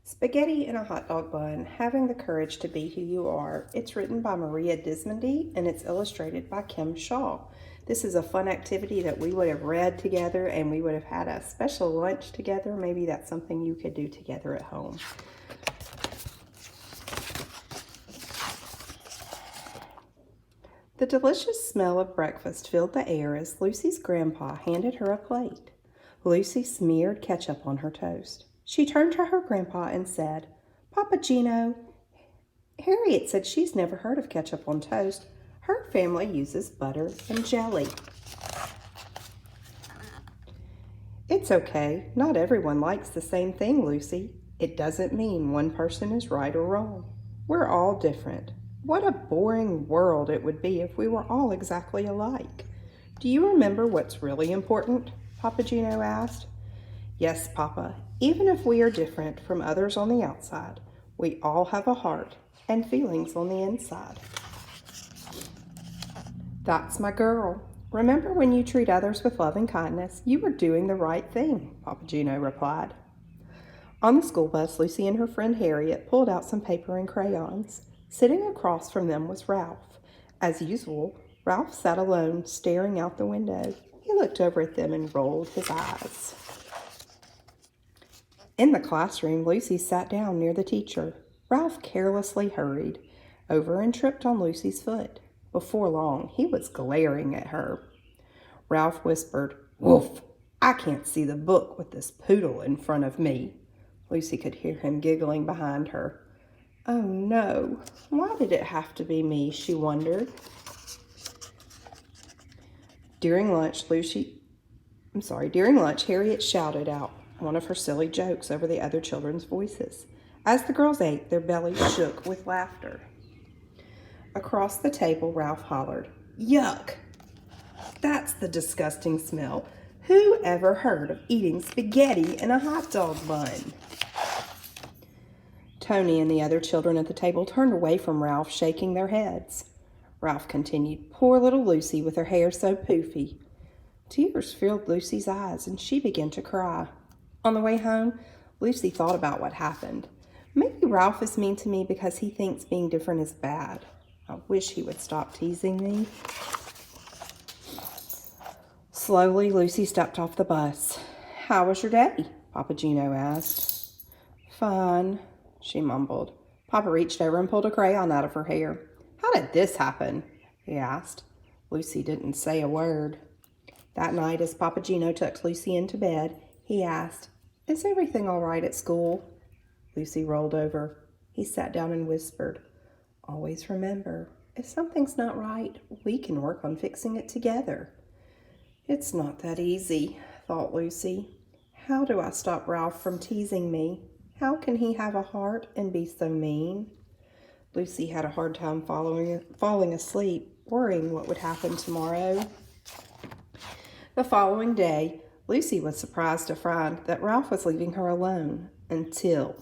Spaghetti in a Hot Dog Bun, Having the Courage to Be Who You Are. It's written by Maria Dismondy and it's illustrated by Kim Shaw. This is a fun activity that we would have read together and we would have had a special lunch together. Maybe that's something you could do together at home. The delicious smell of breakfast filled the air as Lucy's grandpa handed her a plate. Lucy smeared ketchup on her toast. She turned to her grandpa and said, "Papa Gino, Harriet said she's never heard of ketchup on toast. Her family uses butter and jelly." "It's okay. Not everyone likes the same thing, Lucy. It doesn't mean one person is right or wrong. We're all different. What a boring world it would be if we were all exactly alike." "Do you remember what's really important?" Papa Gino asked. "Yes, Papa. Even if we are different from others on the outside, we all have a heart and feelings on the inside." "That's my girl. Remember when you treat others with love and kindness, you are doing the right thing," Papa Gino replied. On the school bus, Lucy and her friend Harriet pulled out some paper and crayons. Sitting across from them was Ralph. As usual, Ralph sat alone, staring out the window. He looked over at them and rolled his eyes. In the classroom, Lucy sat down near the teacher. Ralph carelessly hurried over and tripped on Lucy's foot. Before long, he was glaring at her. Ralph whispered, "Woof! I can't see the book with this poodle in front of me." Lucy could hear him giggling behind her. "Oh no, why did it have to be me?" she wondered. During lunch, Harriet shouted out one of her silly jokes over the other children's voices. As the girls ate, their bellies shook with laughter. Across the table, Ralph hollered, "Yuck! That's the disgusting smell. Who ever heard of eating spaghetti in a hot dog bun?" Tony and the other children at the table turned away from Ralph, shaking their heads. Ralph continued, "Poor little Lucy with her hair so poofy." Tears filled Lucy's eyes and she began to cry. On the way home, Lucy thought about what happened. Maybe Ralph is mean to me because he thinks being different is bad. I wish he would stop teasing me. Slowly, Lucy stepped off the bus. "How was your day?" Papa Gino asked. "Fine," she mumbled. Papa reached over and pulled a crayon out of her hair. "How did this happen?" he asked. Lucy didn't say a word. That night, as Papa Gino tucked Lucy into bed, he asked, "Is everything all right at school?" Lucy rolled over. He sat down and whispered, "Always remember, if something's not right, we can work on fixing it together." It's not that easy, thought Lucy. How do I stop Ralph from teasing me? How can he have a heart and be so mean? Lucy had a hard time falling asleep, worrying what would happen tomorrow. The following day, Lucy was surprised to find that Ralph was leaving her alone until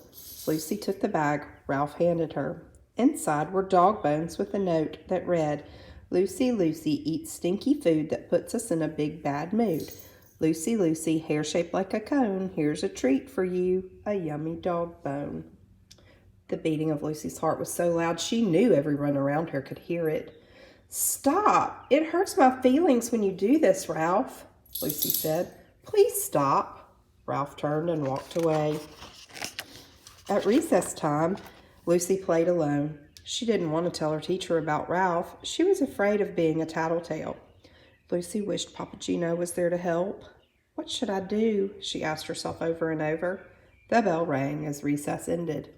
Lucy took the bag Ralph handed her. Inside were dog bones with a note that read, "Lucy, Lucy eats stinky food that puts us in a big bad mood. Lucy, Lucy, hair shaped like a cone. Here's a treat for you, a yummy dog bone." The beating of Lucy's heart was so loud she knew everyone around her could hear it. "Stop! It hurts my feelings when you do this, Ralph," Lucy said. "Please stop." Ralph turned and walked away. At recess time, Lucy played alone. She didn't want to tell her teacher about Ralph. She was afraid of being a tattletale. Lucy wished Papa Gino was there to help. "What should I do?" she asked herself over and over. The bell rang as recess ended.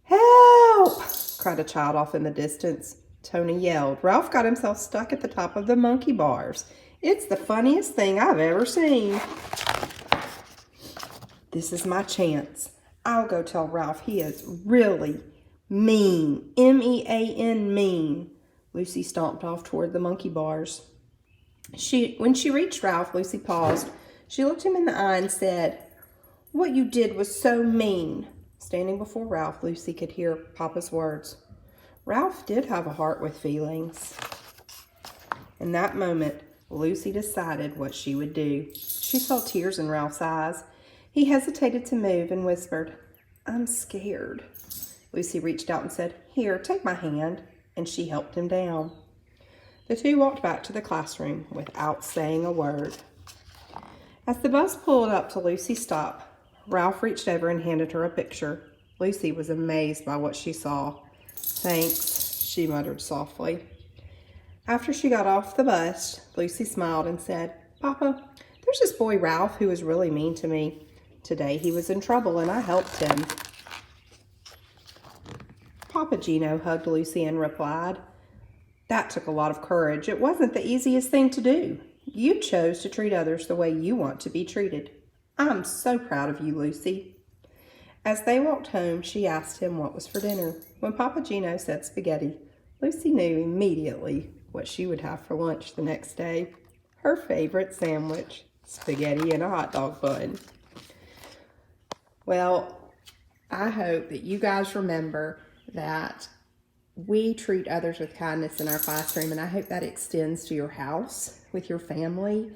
"Help!" cried a child off in the distance. Tony yelled. "Ralph got himself stuck at the top of the monkey bars. It's the funniest thing I've ever seen." "This is my chance. I'll go tell Ralph he is really mean. M-E-A-N, mean." Lucy stomped off toward the monkey bars. When she reached Ralph, Lucy paused. She looked him in the eye and said, "What you did was so mean." Standing before Ralph, Lucy could hear Papa's words. Ralph did have a heart with feelings. In that moment, Lucy decided what she would do. She saw tears in Ralph's eyes. He hesitated to move and whispered, I'm scared. Lucy reached out and said, "Here, take my hand," and she helped him down. The two walked back to the classroom without saying a word. As the bus pulled up to Lucy's stop, Ralph reached over and handed her a picture. Lucy was amazed by what she saw. "Thanks," she muttered softly. After she got off the bus, Lucy smiled and said, "Papa, there's this boy Ralph who was really mean to me. Today he was in trouble and I helped him." Papa Gino hugged Lucy and replied, "That took a lot of courage. It wasn't the easiest thing to do. You chose to treat others the way you want to be treated. I'm so proud of you, Lucy." As they walked home, she asked him what was for dinner. When Papa Gino said spaghetti, Lucy knew immediately what she would have for lunch the next day. Her favorite sandwich, spaghetti and a hot dog bun. Well, I hope that you guys remember that we treat others with kindness in our classroom, and I hope that extends to your house with your family.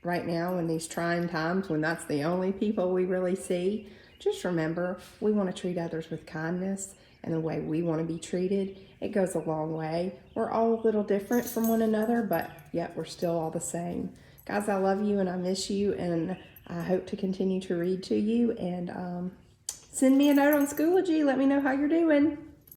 Right now in these trying times when that's the only people we really see, just remember we want to treat others with kindness and the way we want to be treated. It goes a long way. We're all a little different from one another, but yet we're still all the same. Guys, I love you and I miss you, and I hope to continue to read to you, and send me a note on Schoology. Let me know how you're doing.